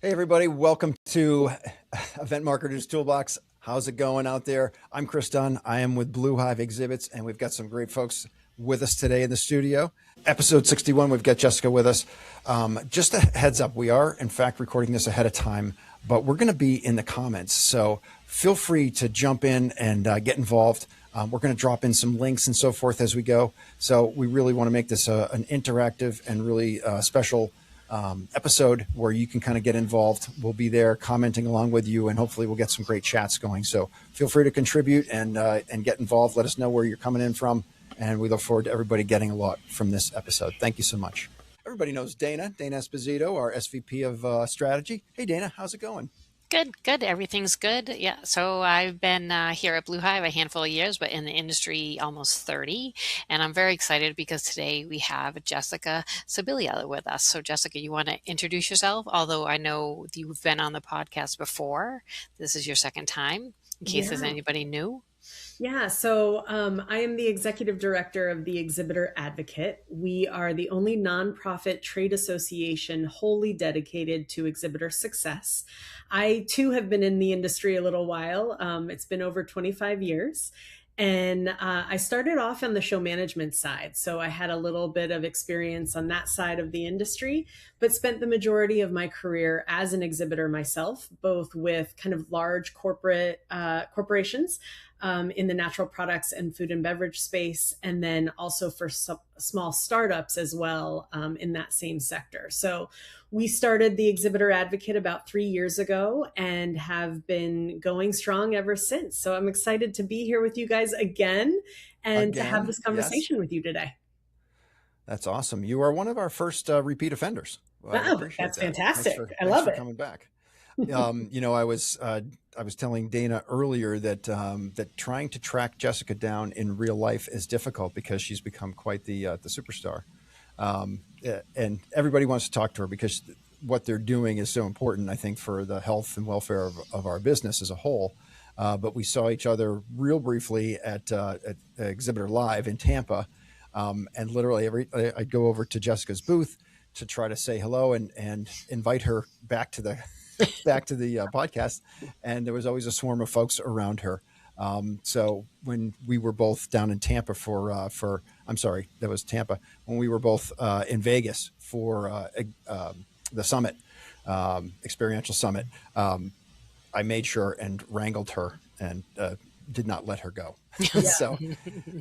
Hey, everybody. Welcome to Event Marketers Toolbox. How's it going out there? I'm Chris Dunn. I am with Blue Hive Exhibits, and we've got some great folks with us today in the studio. Episode 61, we've got Jessica with us. Just a heads up, we are, in fact, recording this ahead of time, but we're going to be in the comments. So feel free to jump in and get involved. We're going to drop in some links and so forth as we go. So we really want to make this an interactive and really special episode where you can kind of get involved. We'll be there commenting along with you, and hopefully we'll get some great chats going. So feel free to contribute and get involved. Let us know where you're coming in from, and we look forward to everybody getting a lot from this episode. Thank you so much. Everybody knows Dana Esposito, our SVP of strategy. Hey, Dana, how's it going? Good. Everything's good. Yeah. So I've been here at Blue Hive a handful of years, but in the industry almost 30. And I'm very excited because today we have Jessica Sibila with us. So Jessica, you want to introduce yourself? Although I know you've been on the podcast before. This is your second time, in case there's anybody new. I am the executive director of the Exhibitor Advocate. We are the only nonprofit trade association wholly dedicated to exhibitor success. I too have been in the industry a little while. It's been over 25 years. And I started off on the show management side. So I had a little bit of experience on that side of the industry, but spent the majority of my career as an exhibitor myself, both with kind of large corporations in the natural products and food and beverage space, and then also for small startups as well in that same sector. So we started the Exhibitor Advocate about 3 years ago and have been going strong ever since. So I'm excited to be here with you guys again and to have this conversation with you today. That's awesome. You are one of our first repeat offenders. Wow, that's fantastic. I love it. Thanks for coming back. I was telling Dana earlier that trying to track Jessica down in real life is difficult because she's become quite the superstar, and everybody wants to talk to her because what they're doing is so important, I think, for the health and welfare of our business as a whole. But we saw each other real briefly at Exhibitor Live in Tampa, and literally I'd go over to Jessica's booth to try to say hello and invite her back to the podcast, and there was always a swarm of folks around her. So when we were both down in Tampa that was Tampa, when we were both in Vegas for the summit, experiential summit, I made sure and wrangled her and did not let her go. So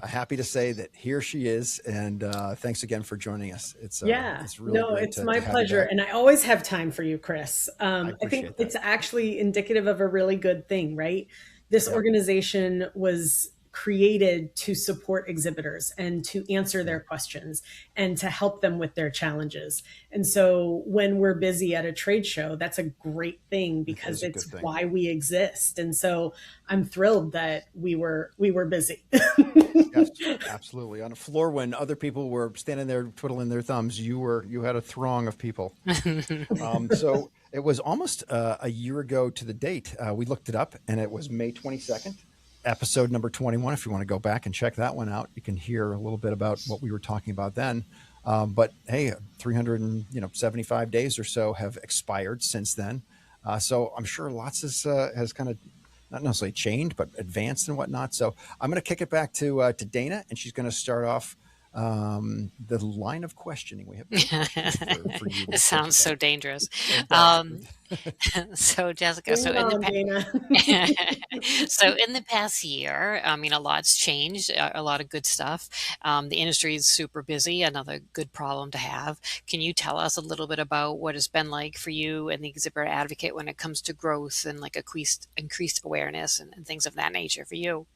happy to say that here she is, and thanks again for joining us. It's really great it's my pleasure, and I always have time for you, Chris. I think it's actually indicative of a really good thing, right? This organization was created to support exhibitors and to answer their questions and to help them with their challenges. And so when we're busy at a trade show, that's a great thing because it's why we exist. And so I'm thrilled that we were busy. Yes, absolutely. On a floor when other people were standing there twiddling their thumbs, you had a throng of people. So it was almost a year ago to the date. We looked it up, and it was May 22nd. Episode number 21. If you want to go back and check that one out, you can hear a little bit about what we were talking about then. But hey, 375 days or so have expired since then. So I'm sure lots has kind of not necessarily changed, but advanced and whatnot. So I'm going to kick it back to Dana, and she's going to start off the line of questioning we have. For you. It sounds so dangerous. So Jessica, so in the past year, I mean, a lot's changed, a lot of good stuff. The industry is super busy, another good problem to have. Can you tell us a little bit about what it's been like for you and the Exhibitor Advocate when it comes to growth and like increased awareness and things of that nature for you?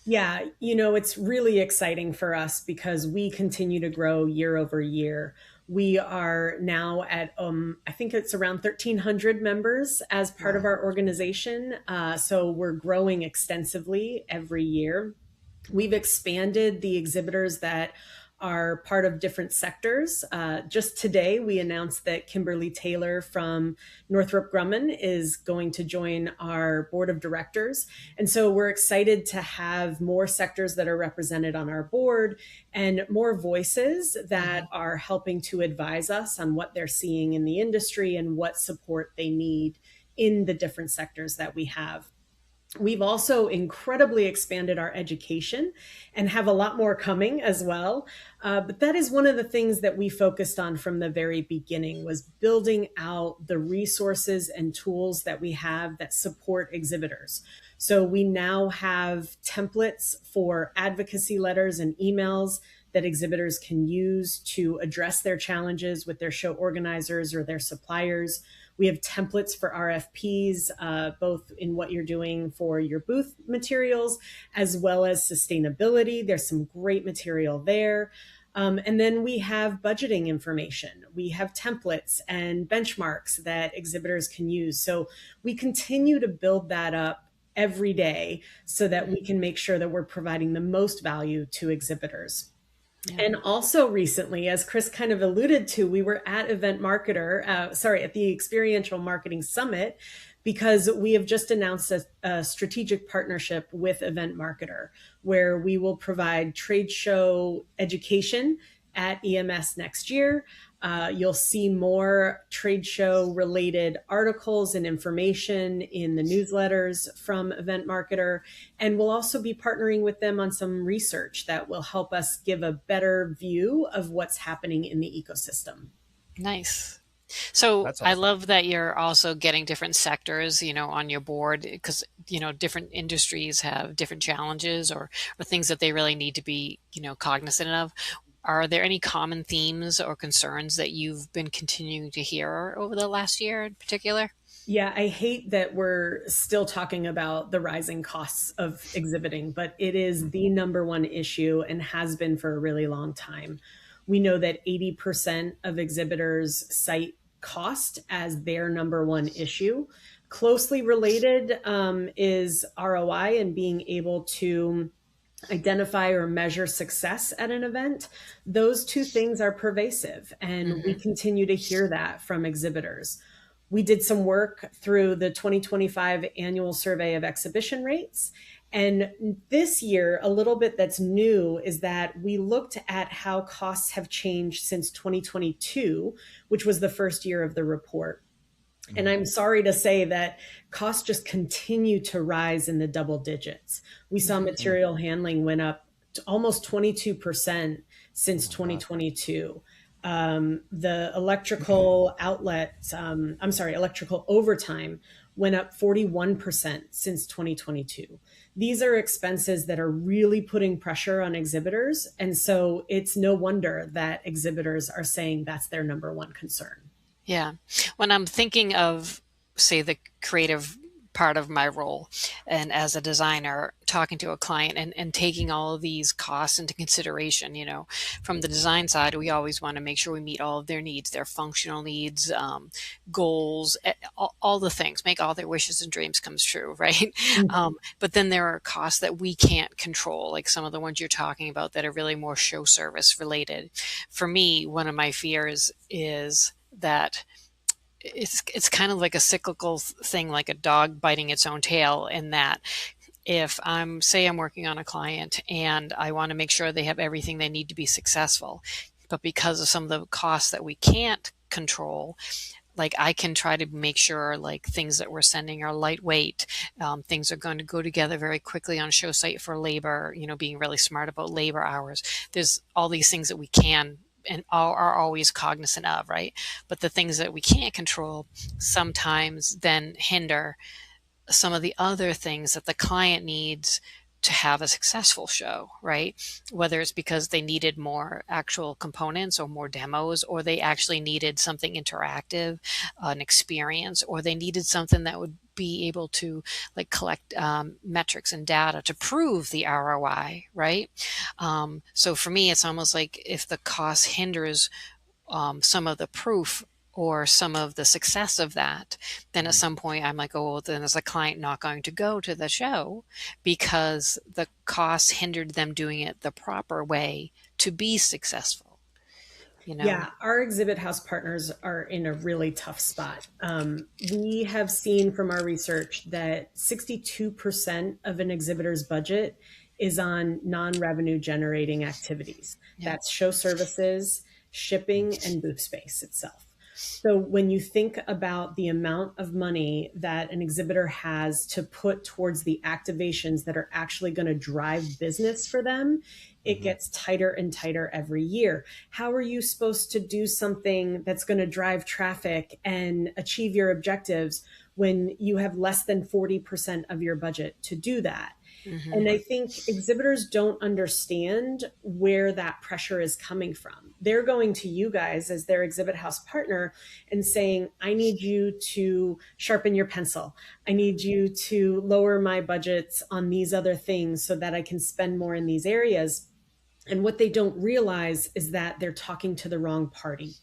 Yeah, it's really exciting for us because we continue to grow year over year. We are now at, I think it's around 1,300 members as part of our organization. So we're growing extensively every year. We've expanded the exhibitors that are part of different sectors. Just today, we announced that Kimberly Taylor from Northrop Grumman is going to join our board of directors. And so we're excited to have more sectors that are represented on our board and more voices that are helping to advise us on what they're seeing in the industry and what support they need in the different sectors that we have. We've also incredibly expanded our education and have a lot more coming as well. But that is one of the things that we focused on from the very beginning, was building out the resources and tools that we have that support exhibitors. So we now have templates for advocacy letters and emails that exhibitors can use to address their challenges with their show organizers or their suppliers. We have templates for RFPs, both in what you're doing for your booth materials, as well as sustainability. There's some great material there. And then we have budgeting information. We have templates and benchmarks that exhibitors can use. So we continue to build that up every day so that we can make sure that we're providing the most value to exhibitors. Yeah. And also recently, as Chris kind of alluded to, we were at at the Experiential Marketing Summit, because we have just announced a strategic partnership with Event Marketer, where we will provide trade show education at EMS next year. You'll see more trade show related articles and information in the newsletters from Event Marketer. And we'll also be partnering with them on some research that will help us give a better view of what's happening in the ecosystem. Nice. So That's awesome. I love that you're also getting different sectors, on your board, because, different industries have different challenges or things that they really need to be, cognizant of. Are there any common themes or concerns that you've been continuing to hear over the last year in particular? Yeah, I hate that we're still talking about the rising costs of exhibiting, but it is the number one issue and has been for a really long time. We know that 80% of exhibitors cite cost as their number one issue. Closely related is ROI and being able to identify or measure success at an event. Those two things are pervasive, and we continue to hear that from exhibitors. We did some work through the 2025 annual survey of exhibition rates. And this year, a little bit that's new is that we looked at how costs have changed since 2022, which was the first year of the report. And I'm sorry to say that costs just continue to rise in the double digits. We saw material handling went up to almost 22% since 2022. The electrical electrical overtime went up 41% since 2022. These are expenses that are really putting pressure on exhibitors. And so it's no wonder that exhibitors are saying that's their number one concern. Yeah. When I'm thinking of, say, the creative part of my role, and as a designer, talking to a client and taking all of these costs into consideration, from the design side, we always want to make sure we meet all of their needs, their functional needs, goals, all the things, make all their wishes and dreams come true, right? But then there are costs that we can't control, like some of the ones you're talking about that are really more show service related. For me, one of my fears is that it's kind of like a cyclical thing, like a dog biting its own tail, in that if I'm working on a client and I want to make sure they have everything they need to be successful, but because of some of the costs that we can't control, like I can try to make sure like things that we're sending are lightweight, things are going to go together very quickly on show site for labor, being really smart about labor hours. There's all these things that we can and are always cognizant of, right? But the things that we can't control sometimes then hinder some of the other things that the client needs to have a successful show, right? Whether it's because they needed more actual components or more demos, or they actually needed something interactive, an experience, or they needed something that would be able to like collect metrics and data to prove the ROI, right? So for me, it's almost like if the cost hinders some of the proof or some of the success of that, then at some point I'm like, oh, well, then is a client not going to go to the show because the cost hindered them doing it the proper way to be successful, you know? Yeah, our exhibit house partners are in a really tough spot. We have seen from our research that 62% of an exhibitor's budget is on non-revenue generating activities. Yeah. That's show services, shipping, and booth space itself. So when you think about the amount of money that an exhibitor has to put towards the activations that are actually going to drive business for them, it gets tighter and tighter every year. How are you supposed to do something that's going to drive traffic and achieve your objectives when you have less than 40% of your budget to do that? Mm-hmm. And I think exhibitors don't understand where that pressure is coming from. They're going to you guys as their exhibit house partner and saying, I need you to sharpen your pencil. I need you to lower my budgets on these other things so that I can spend more in these areas. And what they don't realize is that they're talking to the wrong party.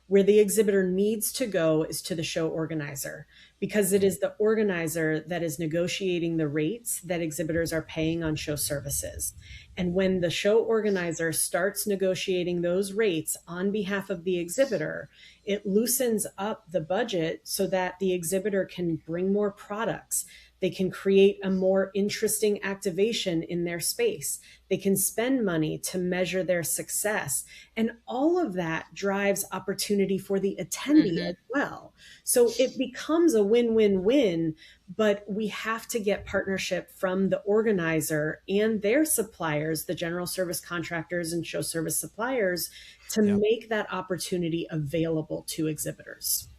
Where the exhibitor needs to go is to the show organizer, because it is the organizer that is negotiating the rates that exhibitors are paying on show services. And when the show organizer starts negotiating those rates on behalf of the exhibitor, it loosens up the budget so that the exhibitor can bring more products. They can create a more interesting activation in their space. They can spend money to measure their success. And all of that drives opportunity for the attendee as well. So it becomes a win-win-win, but we have to get partnership from the organizer and their suppliers, the general service contractors and show service suppliers, to make that opportunity available to exhibitors.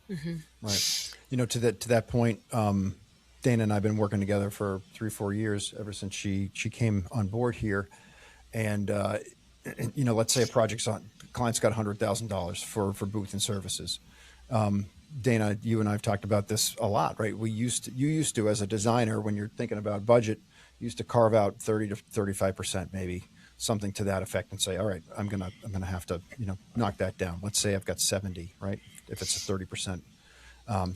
Right. To that point, Dana and I have been working together for 3-4 years, ever since she came on board here. And, let's say a project's on, client's got $100,000 for booth and services. Dana, you and I have talked about this a lot, right? You used to, as a designer, when you're thinking about budget, you used to carve out 30 to 35%, maybe something to that effect, and say, all right, I'm gonna have to, knock that down. Let's say I've got 70, right? If it's a 30%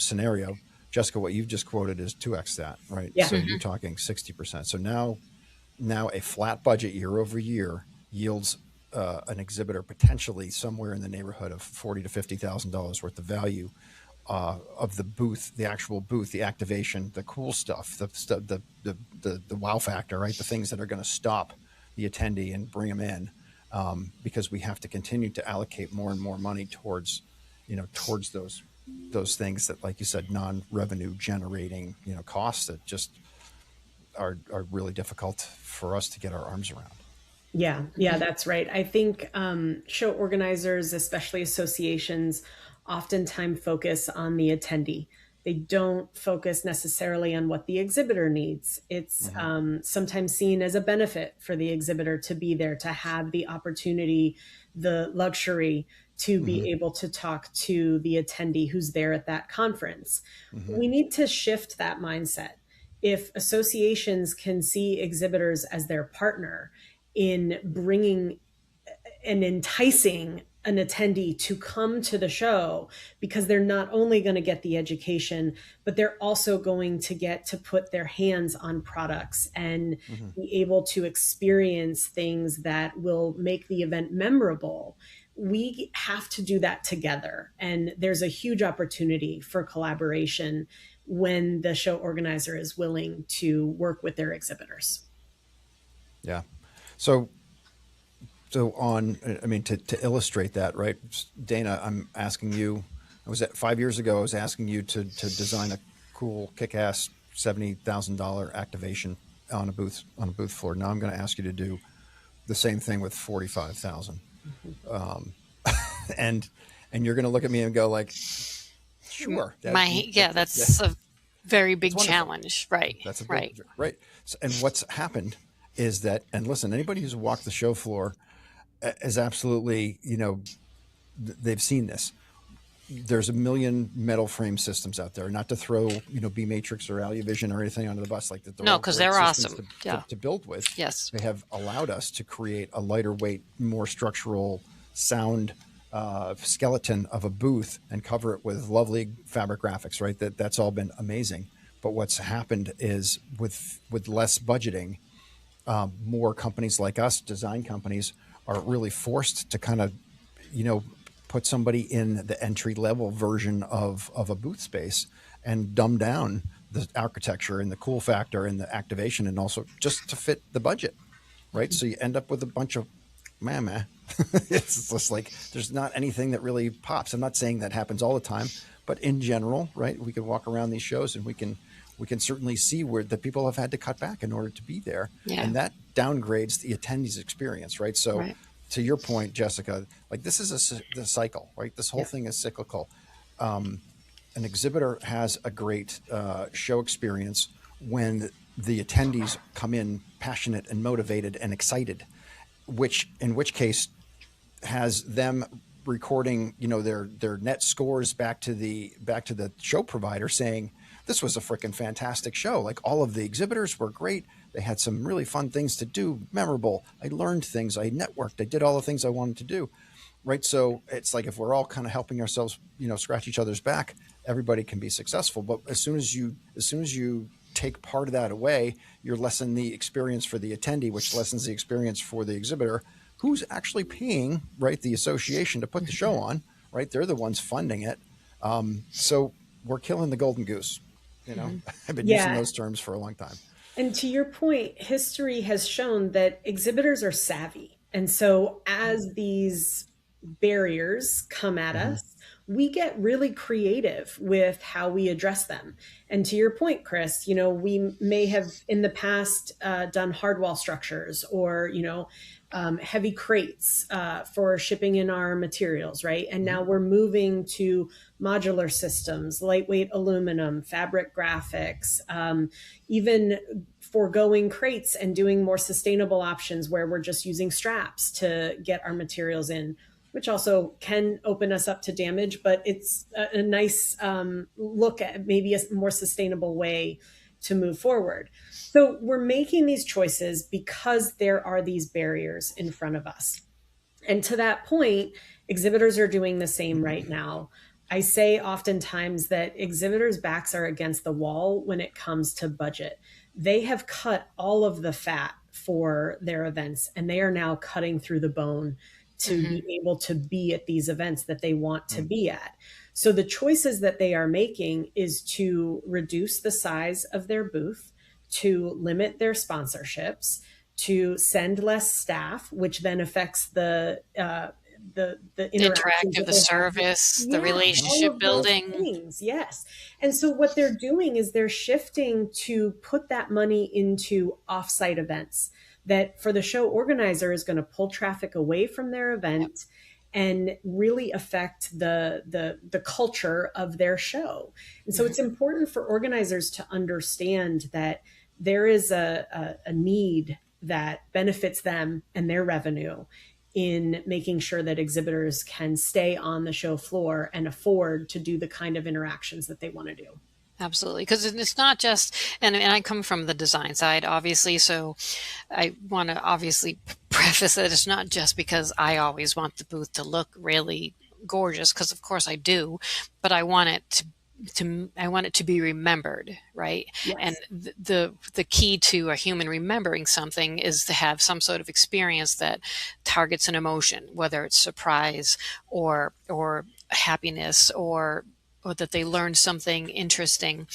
scenario. Jessica, what you've just quoted is 2x that, right? Yeah. So you're talking 60%. So now a flat budget year over year yields an exhibitor potentially somewhere in the neighborhood of $40,000 to $50,000 worth of value of the booth, the actual booth, the activation, the cool stuff, the wow factor, right? The things that are going to stop the attendee and bring them in, because we have to continue to allocate more and more money towards those things that, like you said, non-revenue generating, costs that just are really difficult for us to get our arms around. Yeah, that's right. I think show organizers, especially associations, oftentimes focus on the attendee. They don't focus necessarily on what the exhibitor needs. It's sometimes seen as a benefit for the exhibitor to be there, to have the opportunity, the luxury to be able to talk to the attendee who's there at that conference. We need to shift that mindset. If associations can see exhibitors as their partner in bringing and enticing an attendee to come to the show, because they're not only going to get the education, but they're also going to get to put their hands on products and be able to experience things that will make the event memorable. We have to do that together. And there's a huge opportunity for collaboration when the show organizer is willing to work with their exhibitors. Yeah. So to illustrate that, right, Dana, I'm asking you, I was at 5 years ago, I was asking you to design a cool, kick-ass $70,000 activation on a booth floor. Now I'm going to ask you to do the same thing with 45,000. And you're going to look at me and go like, sure. That's a very big challenge. Right. That's right. So, and what's happened is that, and listen, anybody who's walked the show floor is absolutely, they've seen this. There's a million metal frame systems out there, not to throw, B-Matrix or AluVision or anything under the bus like that. No, because they're awesome. To build with. Yes. They have allowed us to create a lighter weight, more structural sound skeleton of a booth and cover it with lovely fabric graphics, right? That's all been amazing. But what's happened is with less budgeting, more companies like us, design companies, are really forced to kind of, you know, put somebody in the entry level version of a booth space and dumb down the architecture and the cool factor and the activation, and also just to fit the budget, right? So you end up with a bunch of meh. It's just like there's not anything that really pops. I'm not saying that happens all the time, but in general, right? We can walk around these shows and we can certainly see where the people have had to cut back in order to be there, Yeah. and that downgrades the attendees' experience, right? So, Right. to your point, Jessica, like this is the cycle, right? This whole Yeah. thing is cyclical. An exhibitor has a great show experience when the attendees come in passionate and motivated and excited, which in which case has them recording, you know, their net scores back to the show provider saying this was a freaking fantastic show. Like all of the exhibitors were great. They had some really fun things to do, memorable. I learned things. I networked. I did all the things I wanted to do. Right. So it's like if we're all kind of helping ourselves, you know, scratch each other's back, everybody can be successful. But as soon as you take part of that away, you're lessening the experience for the attendee, which lessens the experience for the exhibitor, who's actually paying, right, the association to put the show on, right? They're the ones funding it. So we're killing the golden goose. You know, I've been using Yeah. those terms for a long time. And to your point, history has shown that exhibitors are savvy. And so as these barriers come at Mm-hmm. us, we get really creative with how we address them. And to your point, Chris, you know, we may have in the past done hard wall structures or, you know, heavy crates for shipping in our materials, right? And now we're moving to modular systems, lightweight aluminum, fabric graphics, even foregoing crates and doing more sustainable options where we're just using straps to get our materials in, which also can open us up to damage, but it's a nice look at maybe a more sustainable way to move forward. So we're making these choices because there are these barriers in front of us. And to that point, exhibitors are doing the same right now. I say oftentimes that exhibitors' backs are against the wall when it comes to budget. They have cut all of the fat for their events, and they are now cutting through the bone to Mm-hmm. be able to be at these events that they want to be at. So the choices that they are making is to reduce the size of their booth, to limit their sponsorships, to send less staff, which then affects the interactions Interactive, that the they have. service, the Yeah, all relationship of those building. things. Yes. And so what they're doing is they're shifting to put that money into offsite events that for the show organizer is going to pull traffic away from their event and really affect the culture of their show. And so it's important for organizers to understand that there is a need that benefits them and their revenue in making sure that exhibitors can stay on the show floor and afford to do the kind of interactions that they want to do. Absolutely, because it's not just, and I come from the design side, obviously, so I want to obviously preface that it's not just because I always want the booth to look really gorgeous, because of course I do, but I want it to be remembered, right? Yes. And the key to a human remembering something is to have some sort of experience that targets an emotion, whether it's surprise or happiness or that they learned something interesting.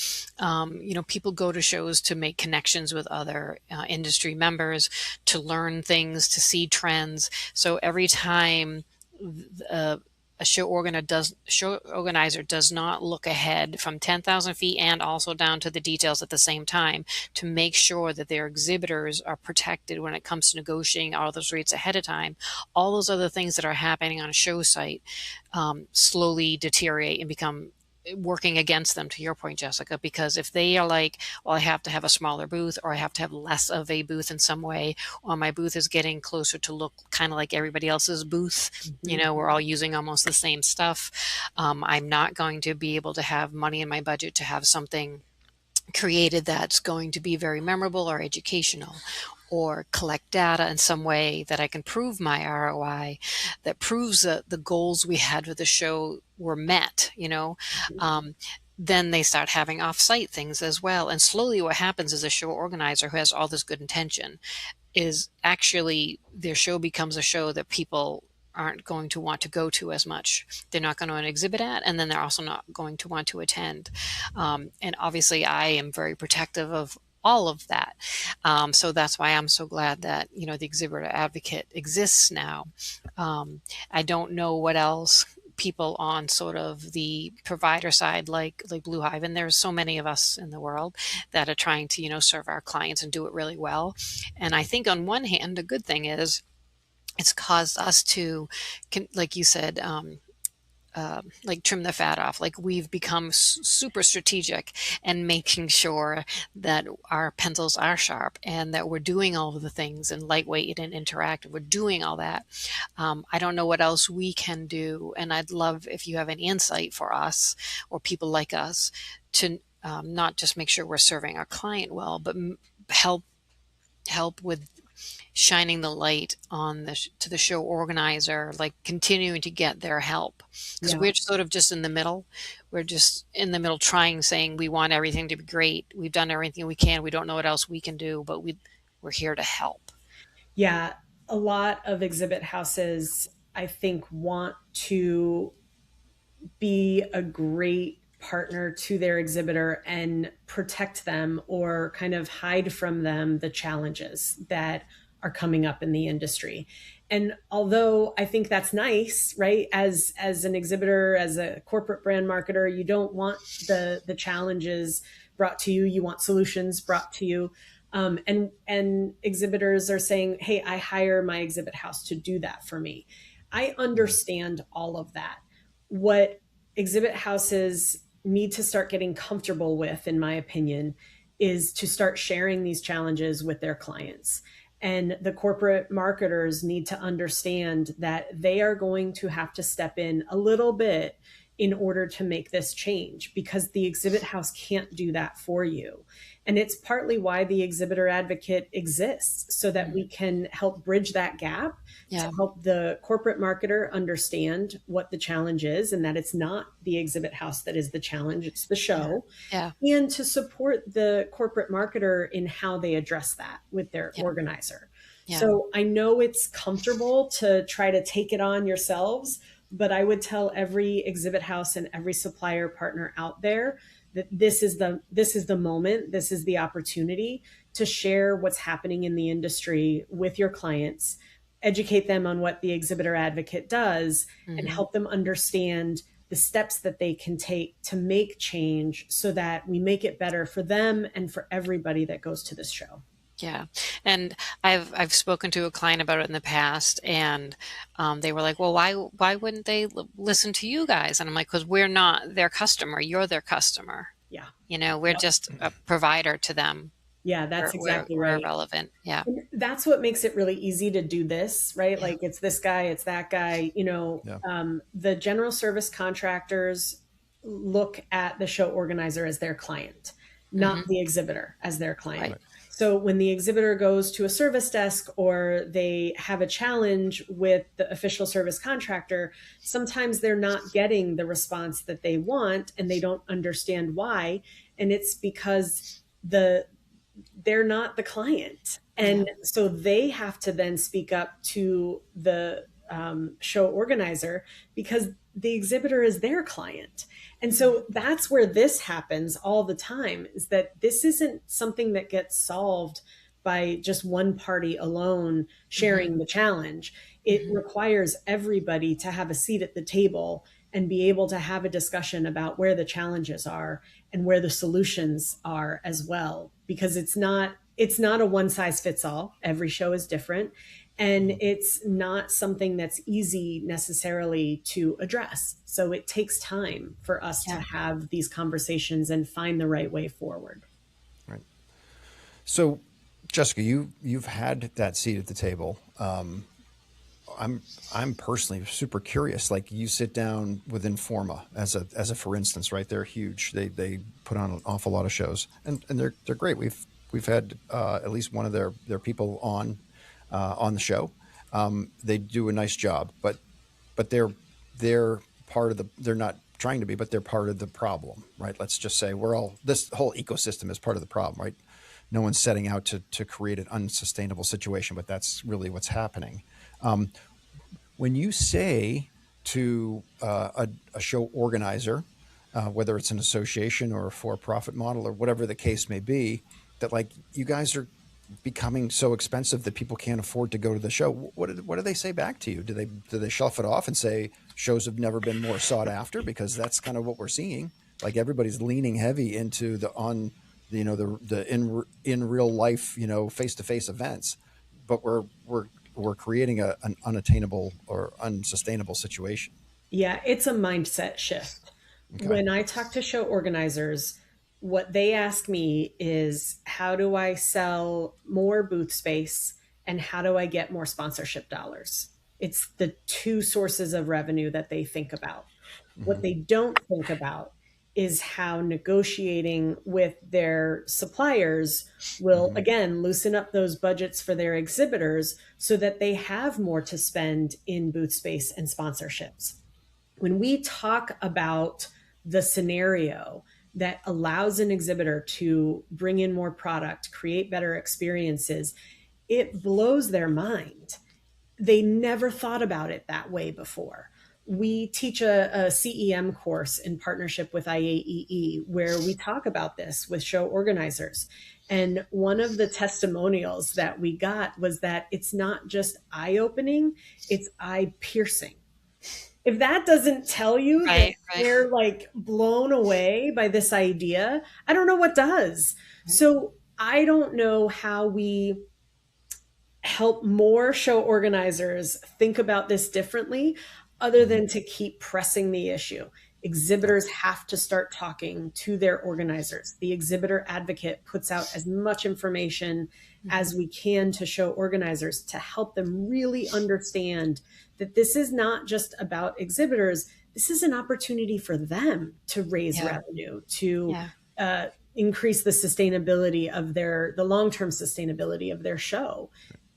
People go to shows to make connections with other industry members, to learn things, to see trends. So every time a show organizer does not look ahead from 10,000 feet and also down to the details at the same time to make sure that their exhibitors are protected when it comes to negotiating all those rates ahead of time, all those other things that are happening on a show site slowly deteriorate and become working against them, to your point, Jessica, because if they are like, well, I have to have a smaller booth, or I have to have less of a booth in some way, or my booth is getting closer to look kind of like everybody else's booth, we're all using almost the same stuff. I'm not going to be able to have money in my budget to have something created that's going to be very memorable or educational, or collect data in some way that I can prove my ROI, that proves that the goals we had with the show were met, then they start having off-site things as well. And slowly what happens is a show organizer who has all this good intention is actually their show becomes a show that people aren't going to want to go to as much. They're not going to exhibit at, and then they're also not going to want to attend. And obviously, I am very protective of all of that. So that's why I'm so glad that, the Exhibitor Advocate exists now. I don't know what else people on sort of the provider side like Blue Hive, and there's so many of us in the world that are trying to serve our clients and do it really well. And I think on one hand, a good thing is it's caused us to, like you said, like trim the fat off. Like we've become super strategic and making sure that our pencils are sharp and that we're doing all of the things and lightweight and interactive. We're doing all that. I don't know what else we can do, and I'd love if you have any insight for us or people like us to not just make sure we're serving our client well, but help with shining the light on to the show organizer, like continuing to get their help, because Yeah. we're sort of just in the middle. We're just in the middle trying, saying we want everything to be great. We've done everything we can. We don't know what else we can do, but we're here to help. Yeah. A lot of exhibit houses, I think, want to be a great partner to their exhibitor and protect them or kind of hide from them the challenges that are coming up in the industry. And although I think that's nice, right? As an exhibitor, as a corporate brand marketer, you don't want the challenges brought to you. You want solutions brought to you. And exhibitors are saying, "Hey, I hire my exhibit house to do that for me." I understand all of that. What exhibit houses need to start getting comfortable with, in my opinion, is to start sharing these challenges with their clients. And the corporate marketers need to understand that they are going to have to step in a little bit in order to make this change, because the exhibit house can't do that for you. And it's partly why the Exhibitor Advocate exists, so that we can help bridge that gap, to Yeah. help the corporate marketer understand what the challenge is and that it's not the exhibit house that is the challenge, it's the show. Yeah. And to support the corporate marketer in how they address that with their Yeah. organizer. Yeah. So I know it's comfortable to try to take it on yourselves, but I would tell every exhibit house and every supplier partner out there that this is the moment, this is the opportunity to share what's happening in the industry with your clients, educate them on what the Exhibitor Advocate does, and help them understand the steps that they can take to make change so that we make it better for them and for everybody that goes to this show. Yeah. And I've spoken to a client about it in the past, and they were like, "Well, why wouldn't they listen to you guys?" And I'm like, "Because we're not their customer. You're their customer. Yeah. We're just a provider to them. Yeah, that's exactly We're right. irrelevant." Yeah. And that's what makes it really easy to do this, right? Yeah. Like it's this guy, it's that guy. The general service contractors look at the show organizer as their client, not the exhibitor as their client. Right. So when the exhibitor goes to a service desk or they have a challenge with the official service contractor, sometimes they're not getting the response that they want and they don't understand why. And it's because they're not the client. And so they have to then speak up to the show organizer because the exhibitor is their client. And so that's where this happens all the time, is that this isn't something that gets solved by just one party alone sharing the challenge. It requires everybody to have a seat at the table and be able to have a discussion about where the challenges are and where the solutions are as well, because it's not a one size fits all. Every show is different, and it's not something that's easy necessarily to address. So it takes time for us to have these conversations and find the right way forward. Right. So, Jessica, you've had that seat at the table. I'm personally super curious. Like, you sit down with Informa as a for instance, right? They're huge. They put on an awful lot of shows, and they're great. We've had at least one of their people on the show. They do a nice job, but they're part of the. They're not trying to be, but they're part of the problem, right? Let's just say this whole ecosystem is part of the problem, right? no one's setting out to create an unsustainable situation, but that's really what's happening. When you say to a show organizer, whether it's an association or a for-profit model or whatever the case may be, that like you guys are becoming so expensive that people can't afford to go to the show, what do they say back to you? Do they shelf it off and say shows have never been more sought after? Because that's kind of what we're seeing. Like everybody's leaning heavy into the in real life, face to face events, but we're creating an unattainable or unsustainable situation. Yeah, it's a mindset shift. Okay. When I talk to show organizers, what they ask me is how do I sell more booth space and how do I get more sponsorship dollars? It's the two sources of revenue that they think about. What Mm-hmm. they don't think about is how negotiating with their suppliers will, Mm-hmm. again, loosen up those budgets for their exhibitors so that they have more to spend in booth space and sponsorships. When we talk about the scenario that allows an exhibitor to bring in more product, create better experiences, it blows their mind. They never thought about it that way before. We teach a CEM course in partnership with IAEE where we talk about this with show organizers. And one of the testimonials that we got was that it's not just eye opening, it's eye piercing. If that doesn't tell you that Right. they're like blown away by this idea, I don't know what does. So I don't know how we help more show organizers think about this differently other Mm-hmm. than to keep pressing the issue. Exhibitors have to start talking to their organizers. The Exhibitor Advocate puts out as much information as we can to show organizers to help them really understand that this is not just about exhibitors. This is an opportunity for them to raise Yeah. revenue, to Yeah. increase the sustainability of the long-term sustainability of their show.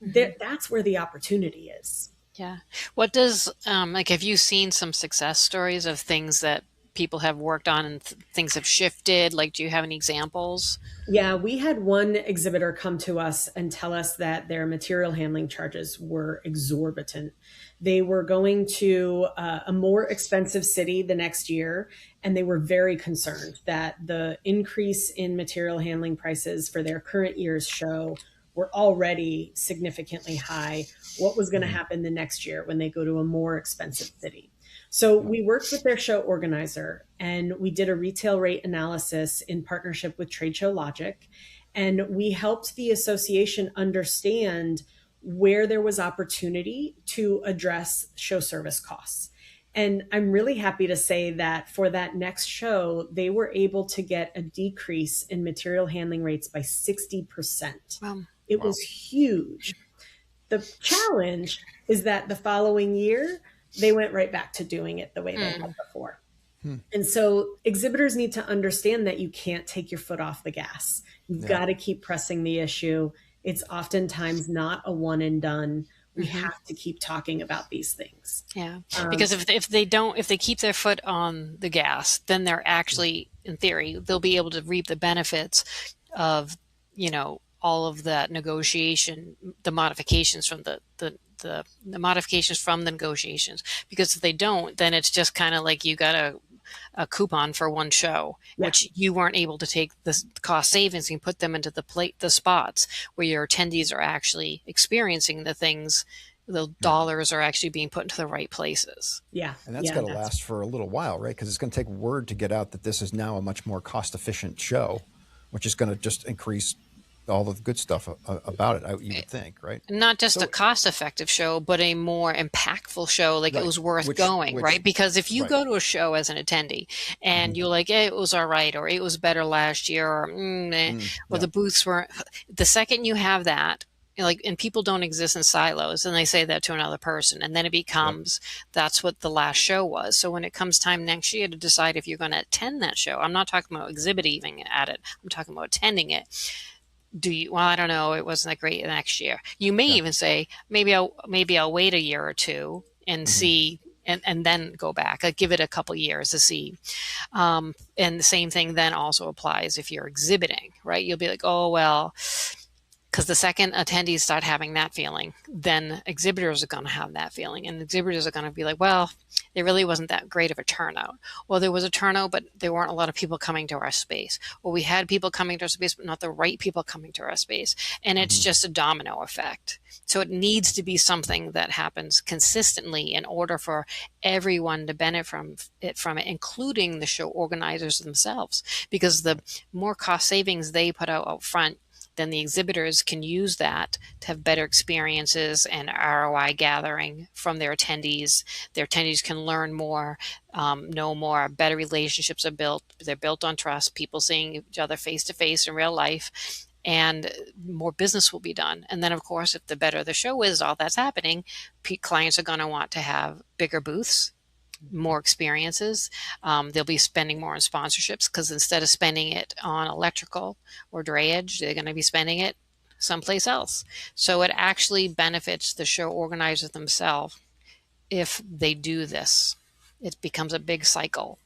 Hmm. That's where the opportunity is. Yeah. What does, like, have you seen some success stories of things that people have worked on and things have shifted? Like, do you have any examples? Yeah, we had one exhibitor come to us and tell us that their material handling charges were exorbitant. They were going to a more expensive city the next year, and they were very concerned that the increase in material handling prices for their current year's show were already significantly high. What was going to Mm-hmm. happen the next year when they go to a more expensive city? So we worked with their show organizer and we did a retail rate analysis in partnership with Trade Show Logic. And we helped the association understand where there was opportunity to address show service costs. And I'm really happy to say that for that next show, they were able to get a decrease in material handling rates by 60%. It Wow. was huge. The challenge is that the following year, they went right back to doing it the way they had before. Hmm. And so exhibitors need to understand that you can't take your foot off the gas. You've Yeah. got to keep pressing the issue. It's oftentimes not a one and done. We Hmm. have to keep talking about these things. Yeah. Because if they keep their foot on the gas, then they're actually, in theory, they'll be able to reap the benefits of, all of that negotiation, the modifications from the modifications from the negotiations. Because if they don't, then it's just kind of like you got a coupon for one show, Yeah. which you weren't able to take the cost savings and put them into the spots where your attendees are actually experiencing the things. The dollars are actually being put into the right places. Yeah. And that's Yeah. got to last for a little while, right? Because it's going to take word to get out that this is now a much more cost efficient show, which is going to just increase all the good stuff about it, you would think, right? Not just a So, cost-effective show, but a more impactful show. Like, it right. was worth Which, going, right? Because if you right. go to a show as an attendee and you're like, it was all right, or it was better last year, or or Yeah. the booths weren't. The second you have that, like, and people don't exist in silos, and they say that to another person, and then it becomes that's what the last show was. So when it comes time next year to decide if you're going to attend that show, I'm not talking about exhibiting at it. I'm talking about attending it. Well, I don't know, it wasn't that great next year. You may Yeah. even say, maybe I'll wait a year or two and Mhm. see and then go back. Like, give it a couple years to see. And the same thing then also applies if you're exhibiting, right? You'll be like, oh, well, because the second attendees start having that feeling, then exhibitors are going to have that feeling. And exhibitors are going to be like, well, there really wasn't that great of a turnout. Well, there was a turnout, but there weren't a lot of people coming to our space. Well, we had people coming to our space, but not the right people coming to our space. And it's just a domino effect. So it needs to be something that happens consistently in order for everyone to benefit from it, including the show organizers themselves. Because the more cost savings they put out front, then the exhibitors can use that to have better experiences and ROI gathering from their attendees. Their attendees can learn more, know more, better relationships are built. They're built on trust, people seeing each other face to face in real life, and more business will be done. And then, of course, if the better the show is, all that's happening, clients are going to want to have bigger booths, more experiences. They'll be spending more on sponsorships because instead of spending it on electrical or drayage, they're going to be spending it someplace else. So it actually benefits the show organizers themselves if they do this. It becomes a big cycle.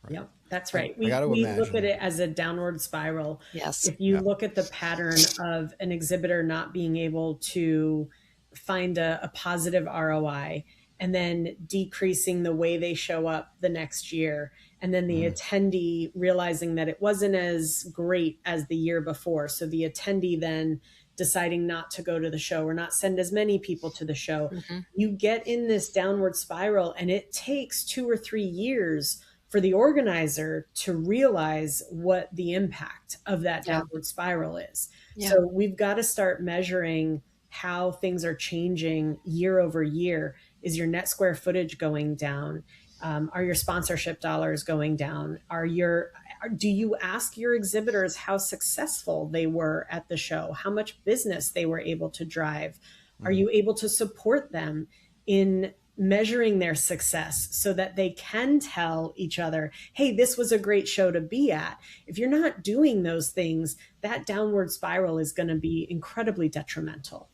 Right. Yep, that's right. I got to We imagine. look at it as a downward spiral. Yes. If you look at the pattern of an exhibitor not being able to find a positive ROI, and then decreasing the way they show up the next year, and then the attendee realizing that it wasn't as great as the year before. So the attendee then deciding not to go to the show or not send as many people to the show. You get in this downward spiral, and it takes 2 or 3 years for the organizer to realize what the impact of that downward spiral is. So we've got to start measuring how things are changing year over year. Is your net square footage going down? Are your sponsorship dollars going down? Do you ask your exhibitors how successful they were at the show? How much business they were able to drive? Are you able to support them in measuring their success so that they can tell each other, hey, this was a great show to be at? If you're not doing those things, that downward spiral is going to be incredibly detrimental.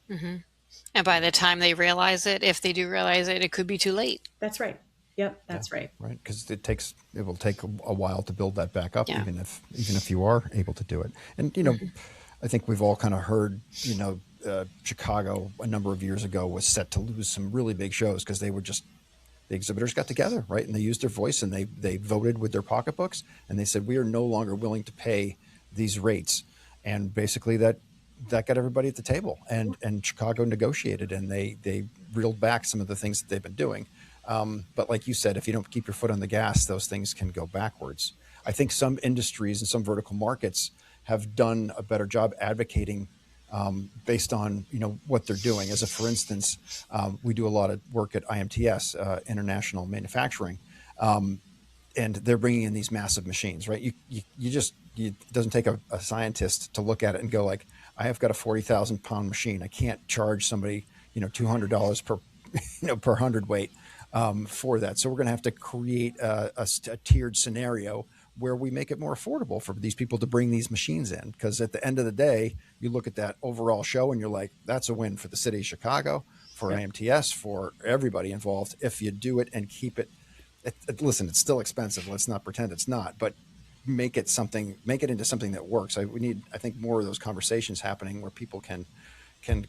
And by the time they realize it, if they do realize it, it could be too late. That's right. Yep, that's right. Right, because it will take a while to build that back up, even if you are able to do it. And I think we've all kind of heard, Chicago a number of years ago was set to lose some really big shows because the exhibitors got together, right, and they used their voice and they voted with their pocketbooks, and they said, we are no longer willing to pay these rates, and basically that got everybody at the table, and Chicago negotiated, and they reeled back some of the things that they've been doing. But like you said, if you don't keep your foot on the gas, those things can go backwards. I think some industries and some vertical markets have done a better job advocating based on what they're doing. As for instance, we do a lot of work at IMTS, International Manufacturing, and they're bringing in these massive machines, right? It doesn't take a scientist to look at it and go like, I have got a 40,000 pound machine. I can't charge somebody $200 per hundredweight for that. So we're going to have to create a tiered scenario where we make it more affordable for these people to bring these machines in. Because at the end of the day, you look at that overall show and you're like, that's a win for the city of Chicago, for IMTS, for everybody involved. If you do it and keep it, listen, it's still expensive. Let's not pretend it's not, but make it into something that works. We need, I think, more of those conversations happening where people can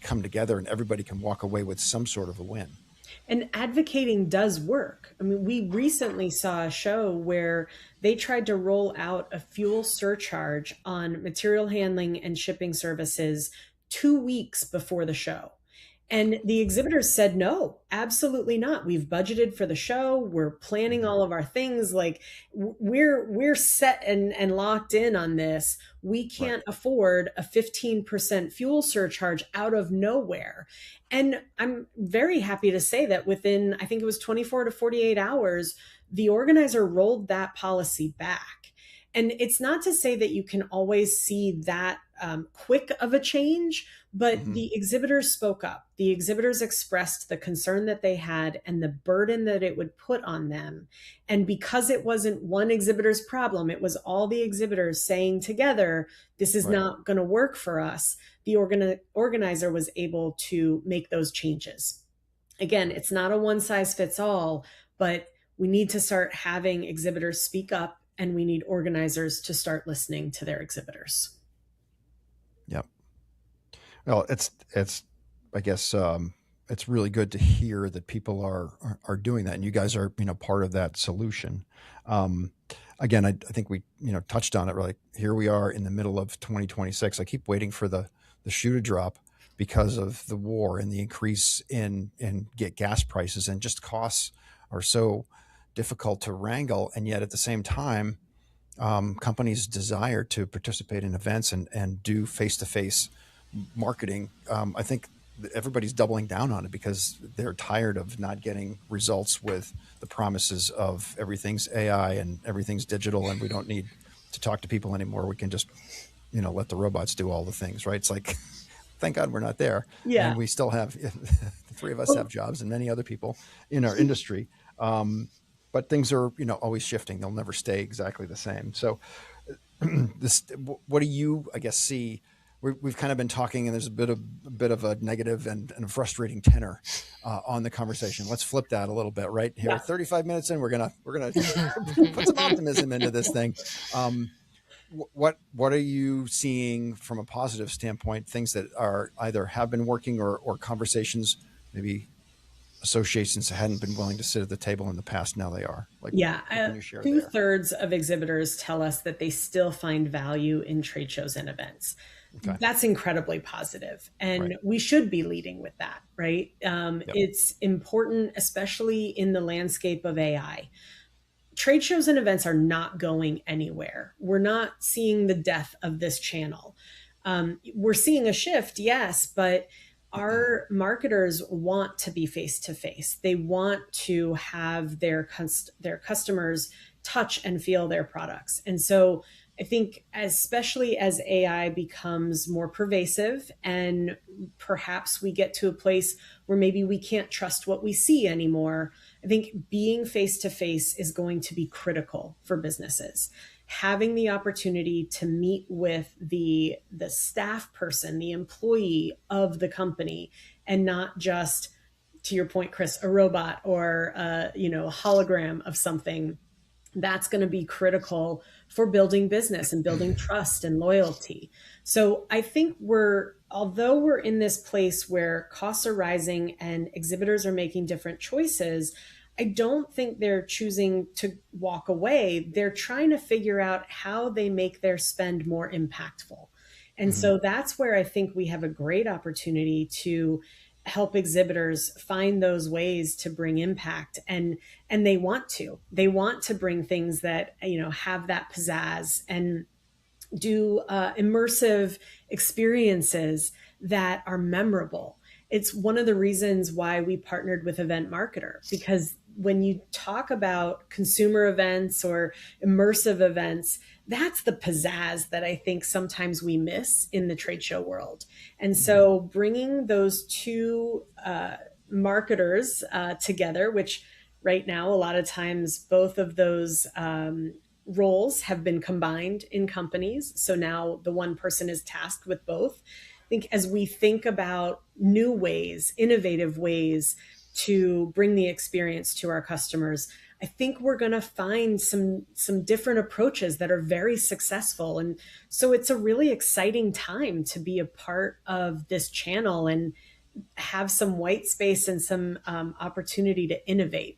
come together and everybody can walk away with some sort of a win. And advocating does work. I mean, we recently saw a show where they tried to roll out a fuel surcharge on material handling and shipping services 2 weeks before the show. And the exhibitors said, no, absolutely not. We've budgeted for the show. We're planning all of our things. Like we're set and locked in on this. We can't afford a 15% fuel surcharge out of nowhere. And I'm very happy to say that within, I think it was 24 to 48 hours, the organizer rolled that policy back. And it's not to say that you can always see that quick of a change, but the exhibitors spoke up. The exhibitors expressed the concern that they had and the burden that it would put on them. And because it wasn't one exhibitor's problem, it was all the exhibitors saying together, this is not going to work for us. The organizer was able to make those changes. Again, it's not a one size fits all, but we need to start having exhibitors speak up, and we need organizers to start listening to their exhibitors. Yep. Well, it's I guess it's really good to hear that people are doing that, and you guys are part of that solution. Um, Again, I think we touched on it. Really, here we are in the middle of 2026. I keep waiting for the shoe to drop because of the war and the increase in get gas prices, and just costs are so difficult to wrangle, and yet at the same time, companies desire to participate in events and do face to face marketing. I think everybody's doubling down on it because they're tired of not getting results with the promises of everything's AI and everything's digital, and we don't need to talk to people anymore. We can just, let the robots do all the things, right? It's like, thank God we're not there. Yeah. And we still have, the three of us have jobs and many other people in our industry. But things are, always shifting. They'll never stay exactly the same. So this, what do you, I guess, see? We've kind of been talking, and there's a bit of a negative and a frustrating tenor on the conversation. Let's flip that a little bit, right here. Yeah. 35 minutes in, we're gonna put some optimism into this thing. What are you seeing from a positive standpoint? Things that are either have been working, or conversations, maybe associations that hadn't been willing to sit at the table in the past, now they are. Like, Yeah. what can you share there? 2/3 of exhibitors tell us that they still find value in trade shows and events. Okay. That's incredibly positive, and Right. we should be leading with that, right? Yep. It's important, especially in the landscape of AI. Trade shows and events are not going anywhere. We're not seeing the death of this channel. We're seeing a shift, yes, but our marketers want to be face to face. They want to have their customers touch and feel their products. And so I think, especially as AI becomes more pervasive, and perhaps we get to a place where maybe we can't trust what we see anymore, I think being face to face is going to be critical for businesses. Having the opportunity to meet with the staff person, the employee of the company, and not just, to your point, Chris, a robot or a hologram of something, that's going to be critical for building business and building trust and loyalty. So I think although we're in this place where costs are rising and exhibitors are making different choices, I don't think they're choosing to walk away. They're trying to figure out how they make their spend more impactful. And so that's where I think we have a great opportunity to help exhibitors find those ways to bring impact, and they want to bring things that have that pizzazz, and do immersive experiences that are memorable. It's one of the reasons why we partnered with Event Marketer, because when you talk about consumer events or immersive events, that's the pizzazz that I think sometimes we miss in the trade show world. And so bringing those two marketers together, which right now, a lot of times, both of those roles have been combined in companies. So now the one person is tasked with both. I think as we think about new ways, innovative ways to bring the experience to our customers, I think we're going to find some different approaches that are very successful. And so it's a really exciting time to be a part of this channel and have some white space and some opportunity to innovate.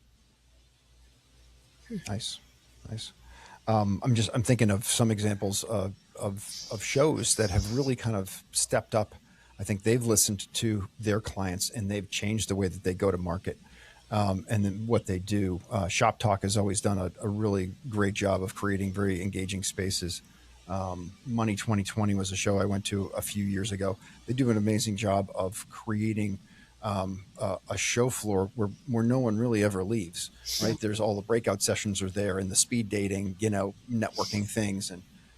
Nice. I'm thinking of some examples of shows that have really kind of stepped up. I think they've listened to their clients, and they've changed the way that they go to market, and then what they do. Shop Talk has always done a really great job of creating very engaging spaces. Money 2020 was a show I went to a few years ago. They do an amazing job of creating a show floor where no one really ever leaves, right? There's all the breakout sessions are there, and the speed dating, networking things,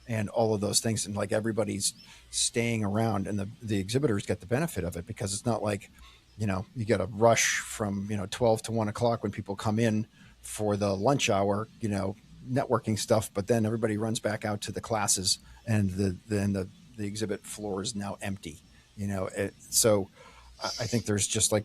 and all of those things. And like, everybody's staying around, and the exhibitors get the benefit of it, because it's not like, you get a rush from, 12 to 1 o'clock when people come in for the lunch hour, networking stuff, but then everybody runs back out to the classes, and the exhibit floor is now empty, so I think there's just like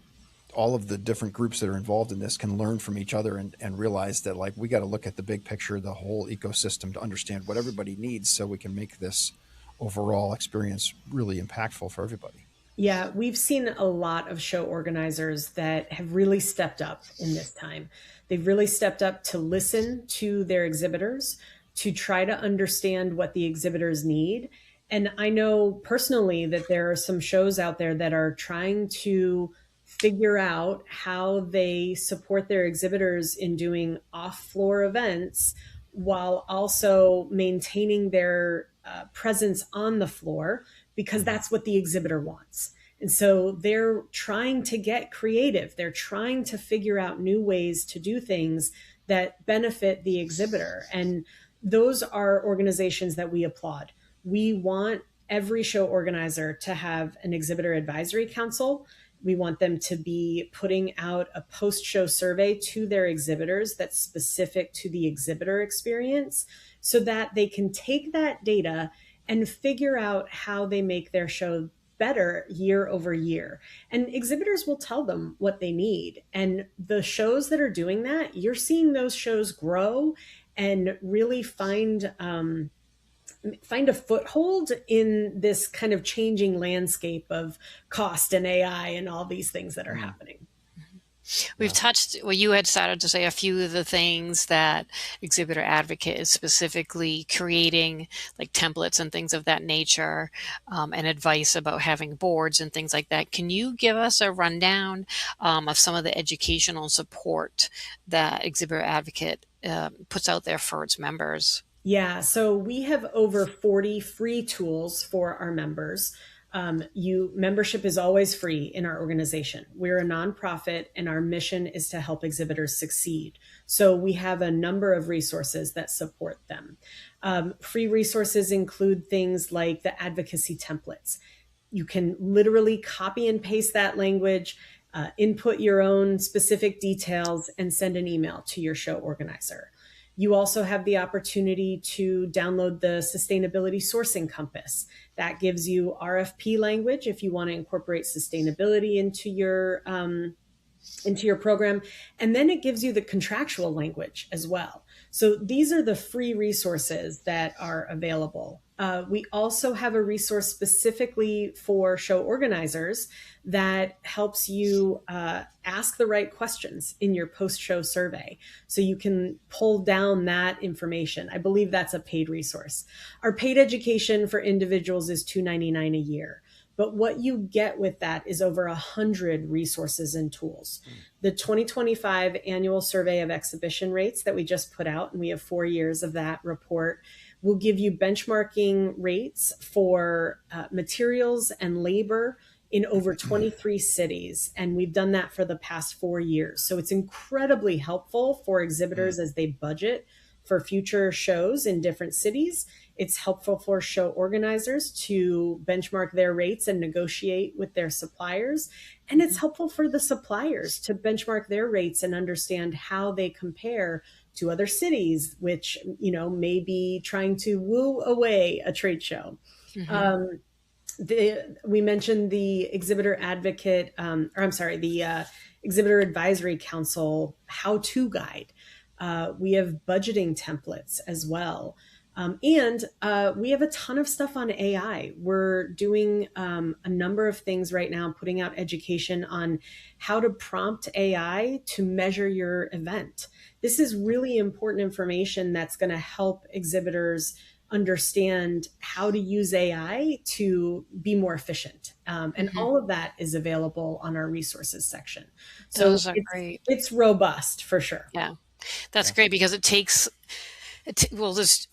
all of the different groups that are involved in this can learn from each other and realize that like we got to look at the big picture, the whole ecosystem to understand what everybody needs so we can make this overall experience really impactful for everybody. Yeah, we've seen a lot of show organizers that have really stepped up in this time. They've really stepped up to listen to their exhibitors, to try to understand what the exhibitors need. And I know personally that there are some shows out there that are trying to figure out how they support their exhibitors in doing off-floor events while also maintaining their presence on the floor, because that's what the exhibitor wants. And so they're trying to get creative. They're trying to figure out new ways to do things that benefit the exhibitor. And those are organizations that we applaud. We want every show organizer to have an exhibitor advisory council. We want them to be putting out a post-show survey to their exhibitors that's specific to the exhibitor experience so that they can take that data and figure out how they make their show better year over year. And exhibitors will tell them what they need. And the shows that are doing that, you're seeing those shows grow and really find a foothold in this kind of changing landscape of cost and AI and all these things that are happening. We've touched, well, you had started to say a few of the things that Exhibitor Advocate is specifically creating, like templates and things of that nature, and advice about having boards and things like that. Can you give us a rundown of some of the educational support that Exhibitor Advocate puts out there for its members? Yeah, so we have over 40 free tools for our members. Membership is always free in our organization. We're a nonprofit and our mission is to help exhibitors succeed. So we have a number of resources that support them. Free resources include things like the advocacy templates. You can literally copy and paste that language, input your own specific details, and send an email to your show organizer. You also have the opportunity to download the Sustainability Sourcing Compass. That gives you RFP language if you want to incorporate sustainability into your program. And then it gives you the contractual language as well. So these are the free resources that are available. We also have a resource specifically for show organizers that helps you ask the right questions in your post-show survey. So you can pull down that information. I believe that's a paid resource. Our paid education for individuals is $2.99 a year. But what you get with that is over 100 resources and tools. The 2025 annual survey of exhibition rates that we just put out, and we have 4 years of that report, will give you benchmarking rates for materials and labor in over 23 cities. And we've done that for the past 4 years. So it's incredibly helpful for exhibitors as they budget for future shows in different cities. It's helpful for show organizers to benchmark their rates and negotiate with their suppliers. And it's helpful for the suppliers to benchmark their rates and understand how they compare to other cities, which, may be trying to woo away a trade show. We mentioned the Exhibitor Advocate, the Exhibitor Advisory Council how-to guide. We have budgeting templates as well. And we have a ton of stuff on AI. We're doing a number of things right now, putting out education on how to prompt AI to measure your event. This is really important information that's going to help exhibitors understand how to use AI to be more efficient. And all of that is available on our resources section. So Those are great. It's robust for sure. Yeah, that's great because it takes. If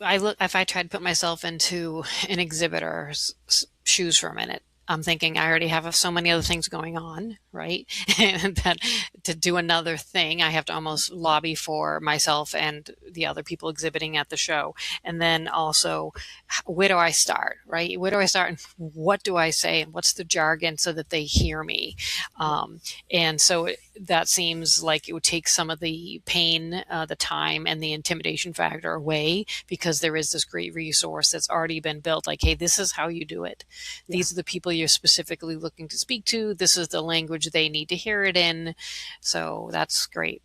I try to put myself into an exhibitor's shoes for a minute, I'm thinking I already have so many other things going on, right? And that to do another thing, I have to almost lobby for myself and the other people exhibiting at the show. And then also, where do I start, right? Where do I start and what do I say and what's the jargon so that they hear me? And so that seems like it would take some of the pain, the time, and the intimidation factor away, because there is this great resource that's already been built. Like, hey, this is how you do it. Yeah. These are the people you're specifically looking to speak to. This is the language they need to hear it in. So that's great.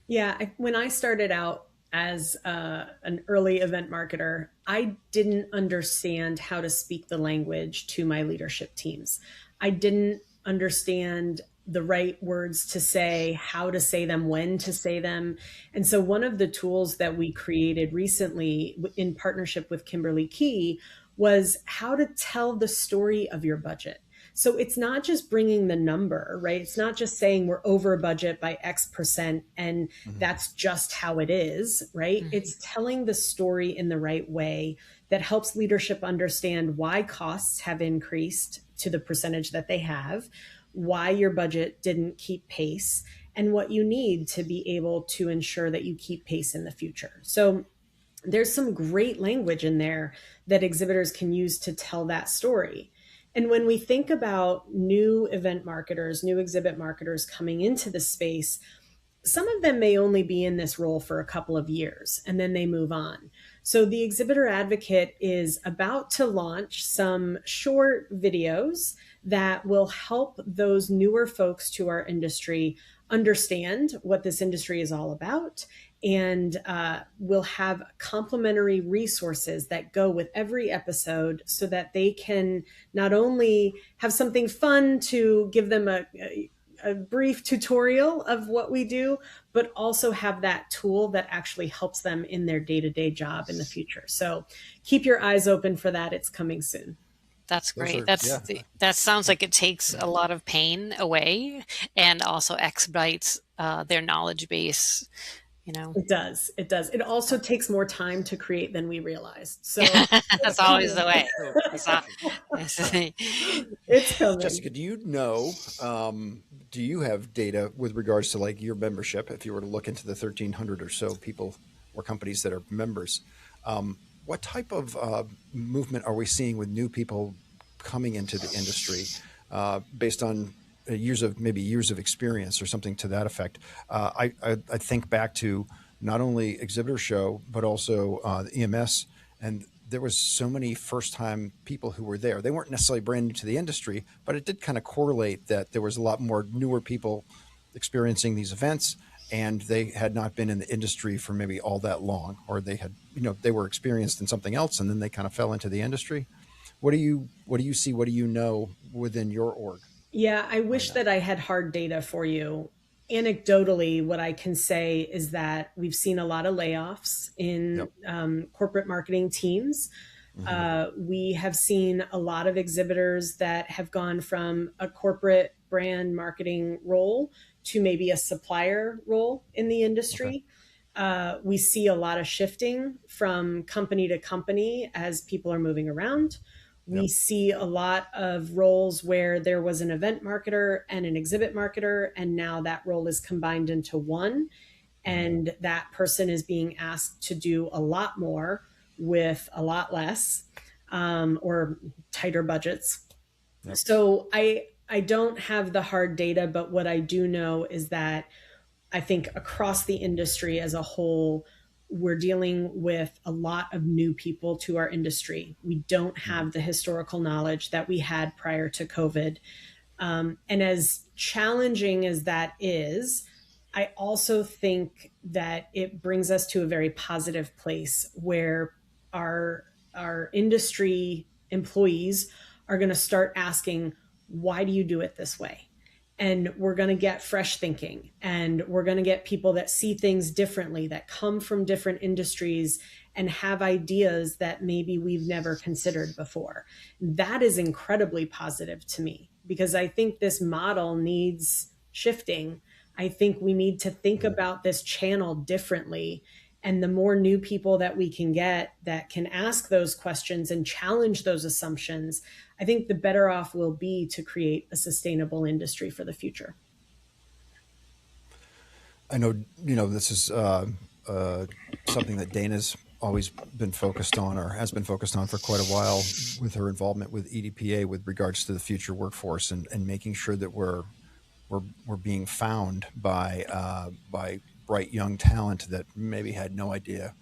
Yeah, when I started out as an early event marketer, I didn't understand how to speak the language to my leadership teams. I didn't understand the right words to say, how to say them, when to say them. And so one of the tools that we created recently in partnership with Kimberly Key was how to tell the story of your budget. So it's not just bringing the number, right? It's not just saying we're over budget by X% and that's just how it is, right? It's telling the story in the right way that helps leadership understand why costs have increased to the percentage that they have, why your budget didn't keep pace, and what you need to be able to ensure that you keep pace in the future. So there's some great language in there that exhibitors can use to tell that story. And when we think about new event marketers, new exhibit marketers coming into the space, some of them may only be in this role for a couple of years and then they move on. So the Exhibitor Advocate is about to launch some short videos that will help those newer folks to our industry understand what this industry is all about, and we'll have complementary resources that go with every episode so that they can not only have something fun to give them a brief tutorial of what we do, but also have that tool that actually helps them in their day-to-day job in the future. So keep your eyes open for that. It's coming soon. That's great. That sounds like it takes a lot of pain away and also expedites their knowledge base. It does. It also takes more time to create than we realized. So that's always the way. It's coming. Jessica, do you have data with regards to like your membership? If you were to look into the 1,300 or so people or companies that are members, what type of movement are we seeing with new people coming into the industry based on years of experience or something to that effect? I think back to not only Exhibitor Show, but also the EMS, and there was so many first-time people who were there. They weren't necessarily brand new to the industry, but it did kind of correlate that there was a lot more newer people experiencing these events, and they had not been in the industry for maybe all that long, or they had, they were experienced in something else, and then they kind of fell into the industry. What do you see? What do you know within your org? Yeah, I wish that I had hard data for you. Anecdotally, what I can say is that we've seen a lot of layoffs in corporate marketing teams. We have seen a lot of exhibitors that have gone from a corporate brand marketing role to maybe a supplier role in the industry. We see a lot of shifting from company to company as people are moving around. We see a lot of roles where there was an event marketer and an exhibit marketer, and now that role is combined into one. And that person is being asked to do a lot more with a lot less, or tighter budgets. So I don't have the hard data, but what I do know is that I think across the industry as a whole, we're dealing with a lot of new people to our industry. We don't have the historical knowledge that we had prior to COVID. And as challenging as that is, I also think that it brings us to a very positive place where our industry employees are going to start asking, why do you do it this way? And we're going to get fresh thinking, and we're going to get people that see things differently, that come from different industries and have ideas that maybe we've never considered before. That is incredibly positive to me, because I think this model needs shifting. I think we need to think about this channel differently. And the more new people that we can get that can ask those questions and challenge those assumptions, I think the better off we'll be to create a sustainable industry for the future. I know, this is something that Dana's always been focused on, or has been focused on for quite a while, with her involvement with EDPA with regards to the future workforce and making sure that we're were being found by bright young talent that maybe had no idea,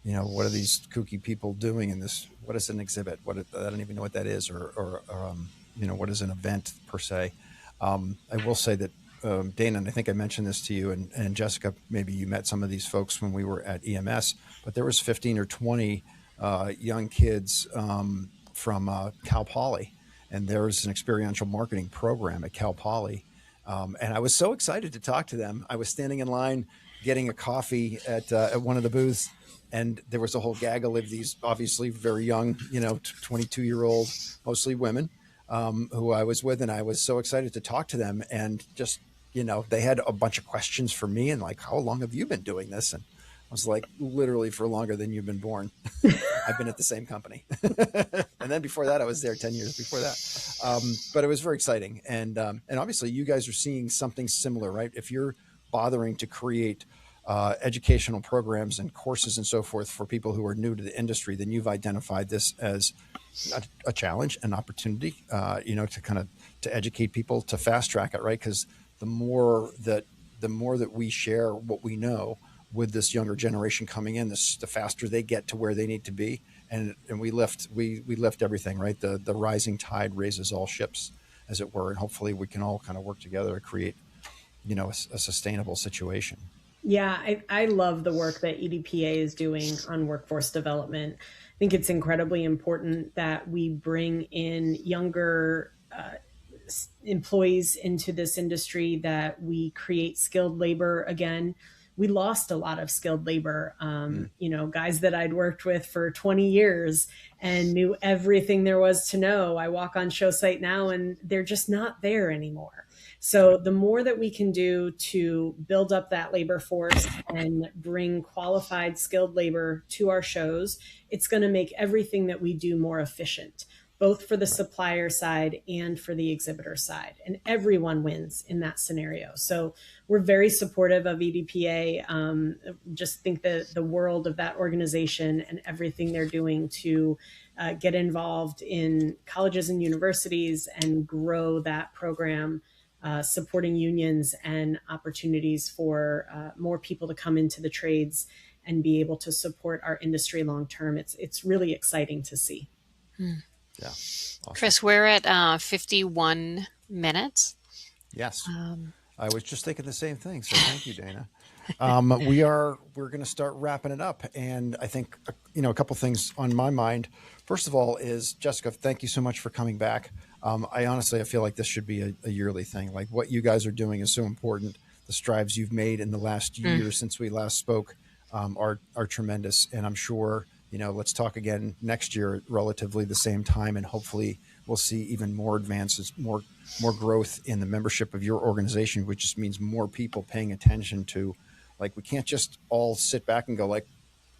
what are these kooky people doing in this? What is an exhibit? I don't even know what that is, or what is an event per se? I will say that Dana, and I think I mentioned this to you, and Jessica, maybe you met some of these folks when we were at EMS, but there was 15 or 20 young kids from Cal Poly, and there's an experiential marketing program at Cal Poly. And I was so excited to talk to them. I was standing in line getting a coffee at one of the booths, and there was a whole gaggle of these obviously very young, 22-year-old, mostly women, who I was with, and I was so excited to talk to them. And just, they had a bunch of questions for me, and like, how long have you been doing this? And I was like, literally for longer than you've been born. I've been at the same company. And then before that, I was there 10 years before that. But it was very exciting. And obviously you guys are seeing something similar, right? If you're bothering to create educational programs and courses and so forth for people who are new to the industry, then you've identified this as a challenge, an opportunity, to educate people, to fast track it, right? Because the more that we share what we know with this younger generation coming in, the faster they get to where they need to be, and we lift everything, right? The rising tide raises all ships, as it were, and hopefully we can all kind of work together to create, a sustainable situation. Yeah, I love the work that EDPA is doing on workforce development. I think it's incredibly important that we bring in younger employees into this industry, that we create skilled labor again. We lost a lot of skilled labor, guys that I'd worked with for 20 years and knew everything there was to know. I walk on show site now and they're just not there anymore. So the more that we can do to build up that labor force and bring qualified skilled labor to our shows, it's going to make everything that we do more efficient, both for the supplier side and for the exhibitor side. And everyone wins in that scenario. So we're very supportive of EDPA. Just think that the world of that organization and everything they're doing to get involved in colleges and universities and grow that program, supporting unions and opportunities for more people to come into the trades and be able to support our industry long term. It's really exciting to see. Yeah. Awesome. Chris, we're at 51 minutes. Yes. I was just thinking the same thing. So thank you, Dana. We're going to start wrapping it up. And I think, a couple things on my mind. First of all is, Jessica, thank you so much for coming back. I feel like this should be a yearly thing. Like, what you guys are doing is so important. The strides you've made in the last year since we last spoke are tremendous. And I'm sure, let's talk again next year at relatively the same time, and hopefully we'll see even more advances, more growth in the membership of your organization, which just means more people paying attention to, like, we can't just all sit back and go like,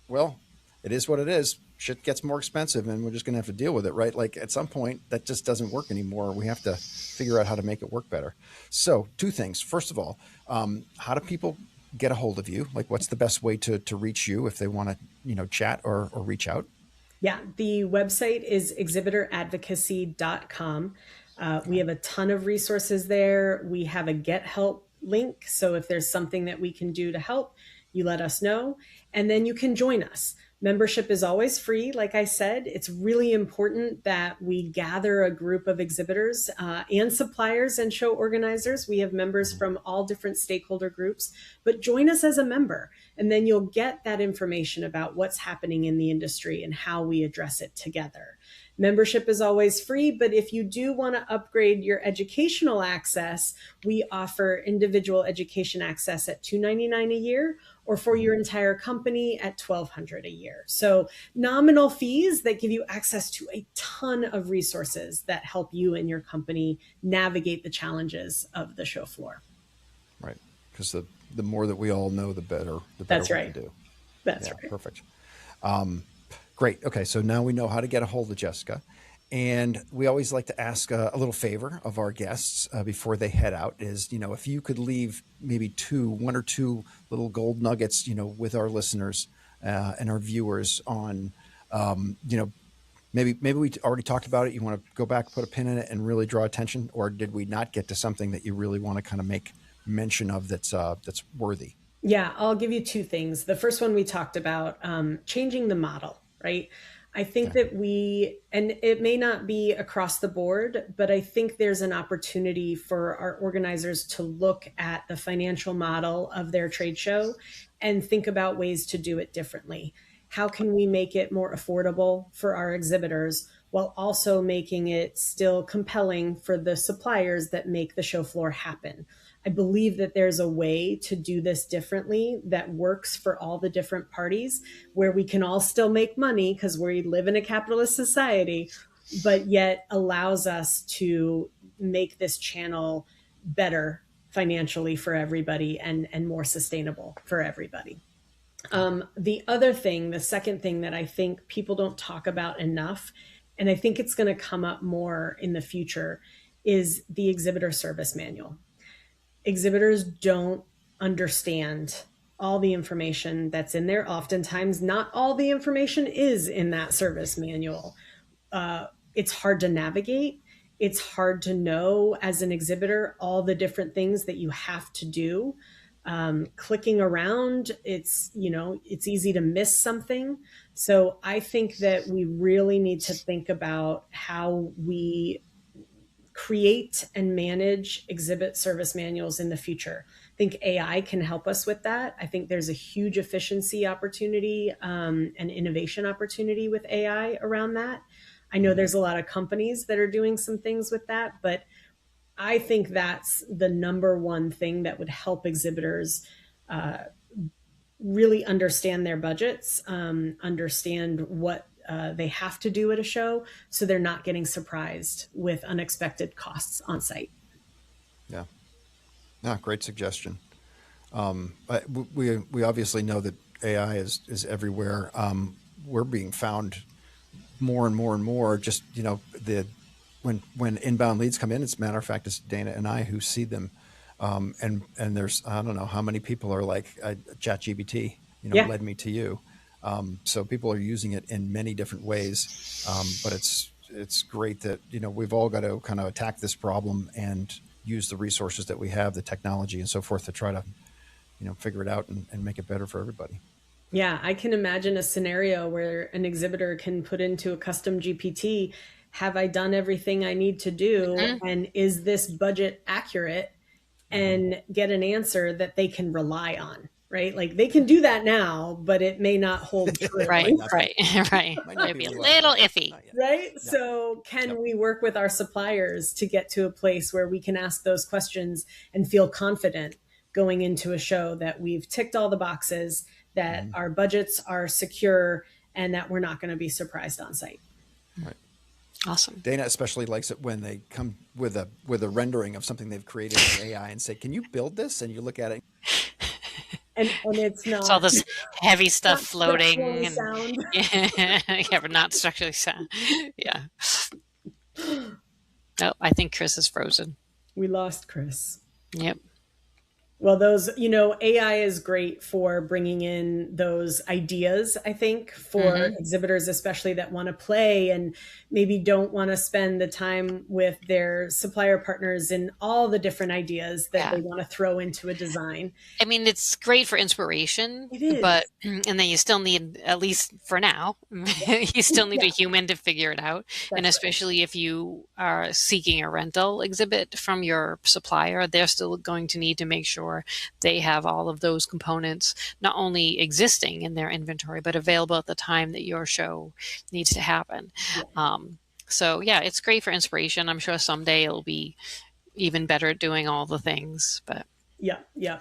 well, it is what it is. Shit gets more expensive and we're just going to have to deal with it, right? Like, at some point that just doesn't work anymore. We have to figure out how to make it work better. So 2 things. First of all, how do people get a hold of you? Like, what's the best way to reach you if they want to, chat or reach out? Yeah, the website is exhibitoradvocacy.com. We have a ton of resources there. We have a Get Help link. So if there's something that we can do to help, you let us know. And then you can join us. Membership is always free. Like I said, it's really important that we gather a group of exhibitors and suppliers and show organizers. We have members from all different stakeholder groups, but join us as a member, and then you'll get that information about what's happening in the industry and how we address it together. Membership is always free, but if you do want to upgrade your educational access, we offer individual education access at $299 a year, or for your entire company at $1,200 a year. So nominal fees that give you access to a ton of resources that help you and your company navigate the challenges of the show floor. Right, because the more that we all know, the better That's we right. can do. That's right. Perfect. Great. Okay, so now we know how to get a hold of Jessica. And we always like to ask a little favor of our guests before they head out is, if you could leave maybe 1 or 2 little gold nuggets, with our listeners and our viewers on, maybe we already talked about it. You want to go back, put a pin in it, and really draw attention, or did we not get to something that you really want to kind of make mention of that's worthy? Yeah, I'll give you two things. The first one we talked about, changing the model, right? I think Okay. that and it may not be across the board, but I think there's an opportunity for our organizers to look at the financial model of their trade show and think about ways to do it differently. How can we make it more affordable for our exhibitors while also making it still compelling for the suppliers that make the show floor happen? I believe that there's a way to do this differently that works for all the different parties, where we can all still make money because we live in a capitalist society, but yet allows us to make this channel better financially for everybody and more sustainable for everybody. The other thing, the second thing that I think people don't talk about enough, and I think it's going to come up more in the future, is the exhibitor service manual. Exhibitors don't understand all the information that's in there. Oftentimes, not all the information is in that service manual. It's hard to navigate. It's hard to know as an exhibitor all the different things that you have to do. Clicking around, it's easy to miss something. So I think that we really need to think about how we create and manage exhibit service manuals in the future. I think AI can help us with that. I think there's a huge efficiency opportunity and innovation opportunity with AI around that. I know there's a lot of companies that are doing some things with that, but I think that's the number one thing that would help exhibitors really understand their budgets, understand what they have to do at a show, so they're not getting surprised with unexpected costs on site. Yeah. No, great suggestion. We obviously know that AI is everywhere. We're being found more and more and more. Just when inbound leads come in, as a matter of fact, it's Dana and I who see them. And there's, I don't know how many people are like, ChatGPT, Yeah. led me to you. So people are using it in many different ways. But it's great that, we've all got to kind of attack this problem and use the resources that we have, the technology and so forth, to try to, figure it out and make it better for everybody. Yeah, I can imagine a scenario where an exhibitor can put into a custom GPT, have I done everything I need to do? Mhm. And is this budget accurate? And get an answer that they can rely on, right? Like they can do that now, but it may not hold true. Right, Might not be- right. might not It'd be a reliable. little iffy. Not yet. Right? Yeah. So can Yep. we work with our suppliers to get to a place where we can ask those questions and feel confident going into a show that we've ticked all the boxes, that our budgets are secure, and that we're not going to be surprised on site? Right. Awesome. Dana especially likes it when they come with a rendering of something they've created in AI and say, "Can you build this?" And you look at it. And it's not It's all this heavy stuff not floating structurally and sound. yeah, but not structurally sound. Yeah. Oh, I think Chris is frozen. We lost Chris. Yep. Well, those, AI is great for bringing in those ideas, I think, for exhibitors, especially that want to play and maybe don't want to spend the time with their supplier partners in all the different ideas that they want to throw into a design. I mean, it's great for inspiration, It is. but, and then you still need, at least for now, you still need a human to figure it out. And especially if you are seeking a rental exhibit from your supplier, they're still going to need to make sure they have all of those components not only existing in their inventory, but available at the time that your show needs to happen. So yeah, it's great for inspiration. I'm sure someday it'll be even better at doing all the things, but Yeah.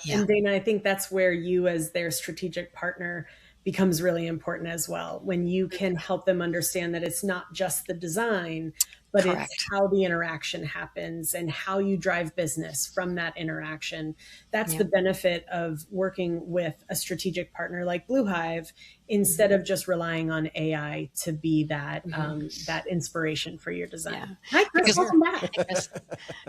And Dana, I think that's where you as their strategic partner becomes really important as well. When you can help them understand that it's not just the design, but it's how the interaction happens and how you drive business from that interaction. That's the benefit of working with a strategic partner like Blue Hive, instead of just relying on AI to be that that inspiration for your design. Hi, Chris, welcome back.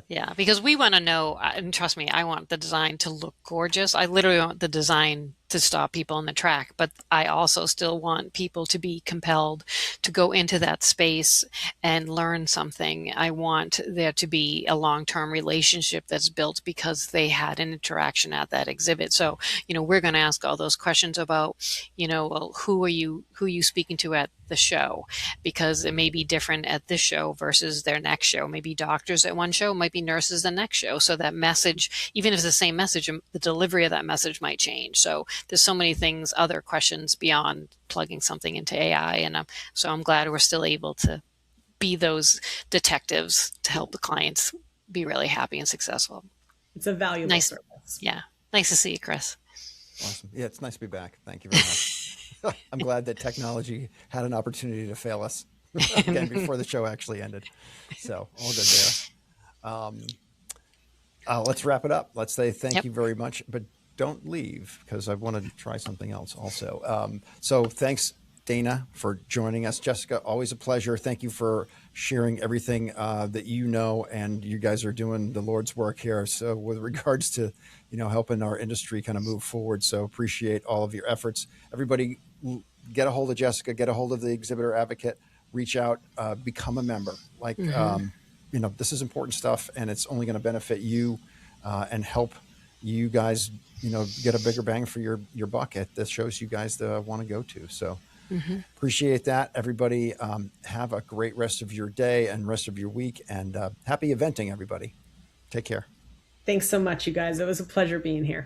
Yeah, because we want to know, and trust me, I want the design to look gorgeous. I literally want the design to stop people in the track, but I also still want people to be compelled to go into that space and learn something. I want there to be a long-term relationship that's built because they had an interaction at that exhibit. So, we're going to ask all those questions about, well, who are you speaking to at the show? Because it may be different at this show versus their next show. Maybe doctors at one show, might be nurses the next show. So that message, even if it's the same message, the delivery of that message might change. So there's so many things, other questions beyond plugging something into AI. And so I'm glad we're still able to be those detectives to help the clients be really happy and successful. It's a valuable Nice. service. Yeah. Nice to see you, Chris. Awesome. Yeah, it's nice to be back. Thank you very much. I'm glad that technology had an opportunity to fail us again before the show actually ended. So all good there. Let's wrap it up. Let's say thank you very much, but don't leave because I want to try something else also. So thanks, Dana, for joining us. Jessica, always a pleasure. Thank you for sharing everything that you know, and you guys are doing the Lord's work here. So with regards to, helping our industry kind of move forward. So appreciate all of your efforts. Everybody get a hold of Jessica, get a hold of the Exhibitor Advocate, reach out, become a member. Like, this is important stuff, and it's only going to benefit you and help you guys, get a bigger bang for your buck at the shows you guys want to go to. So appreciate that. Everybody have a great rest of your day and rest of your week, and happy eventing, everybody. Take care. Thanks so much, you guys. It was a pleasure being here.